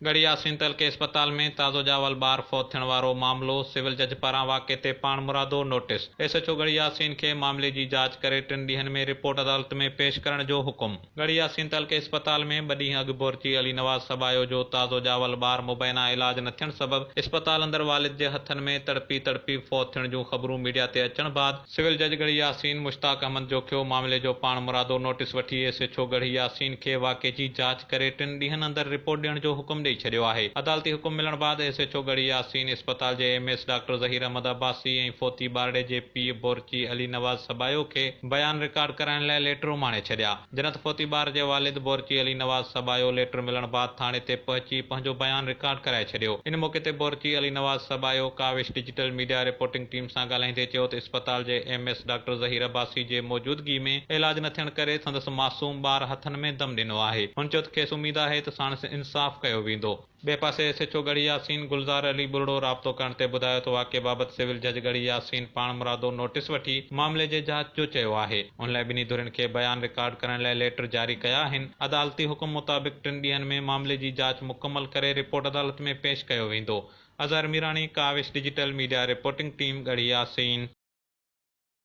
गढ़ी यासीन तलके अस्पताल में ताज़ो जावल ॿार फौत थियण वारो मामलो। सिविल जज पारां वाक़े ते पाण मुरादो नोटिस। एसएचओ गढ़ी यासीन खे मामले जी जांच करे 3 ॾींहनि में रिपोर्ट अदालत में पेश करण जो हुकुम। गढ़ी यासीन तलके अस्पताल में 2 ॾींहं अॻु बोरची अली नवाज़ सबायो जो ताज़ो जावल ॿार मुबैना इलाज न थियण सबब अस्पताल अंदर वालिद जे हथनि में तड़पी फौत थियण जूं ख़बरूं मीडिया ते अचण बाद सिविल जज गढ़ी यासीन मुश्ताक अहमद जोखियो मामले जो पाण मुरादो नोटिस वठी एसएचओ गढ़ी यासीन खे वाक़े जी जांच करे 3 ॾींहनि अंदर रिपोर्ट ॾियण जो हुकुम ॾेई छॾियो आहे। अदालती हुकुम मिलण बाद एसएचओ गढ़ी यासीन अस्पताल जे एमएस डॉक्टर ज़हीर अहमद अब्बासी ऐं फोती ॿारड़े जे पीउ बोरची अली नवाज़ सबायो खे बयान रिकॉर्ड कराइण लाइ लेटर उमाणे छॾिया। जनत फोती ॿार जे वालिद बोरची अली नवाज़ सबायो लेटर मिलण बाद थाणे ते पहुची पंहिंजो बयान रिकॉर्ड कराए छॾियो। इन मौके ते बोरची अली नवाज़ सबायो Kaavish digital media reporting team सां ॻाल्हाईंदे चयो त अस्पताल जे एमएस डॉक्टर ज़हीर अब्बासी जे मौजूदगी में इलाज न थियण करे संदसि मासूम ॿार हथनि में दम ॾिनो आहे। हुन चयो त खेसि उमीद आहे त साणुसि इंसाफ़ कयो वेंदो। ॿिए पासे एसएचओ गढ़ी यासीन गुलज़ार अली बुरड़ो राब्तो करण ते ॿुधायो त वाक़े बाबति सिविल जज गढ़ी यासीन पाण मुरादो नोटिस वठी मामले जे जांच जो चयो आहे। उन लाइ ॿिन्ही धुरियुनि खे बयान रिकॉर्ड करण लाइ लेटर जारी कया आहिनि। अदालती हुकुम मुताबिक़ 3 ॾींहनि में मामले जी जांच मुकमल करे रिपोर्ट अदालत में पेश कयो वेंदो। Azhar Mirani, Kawish digital media reporting team, Garhi Yasin.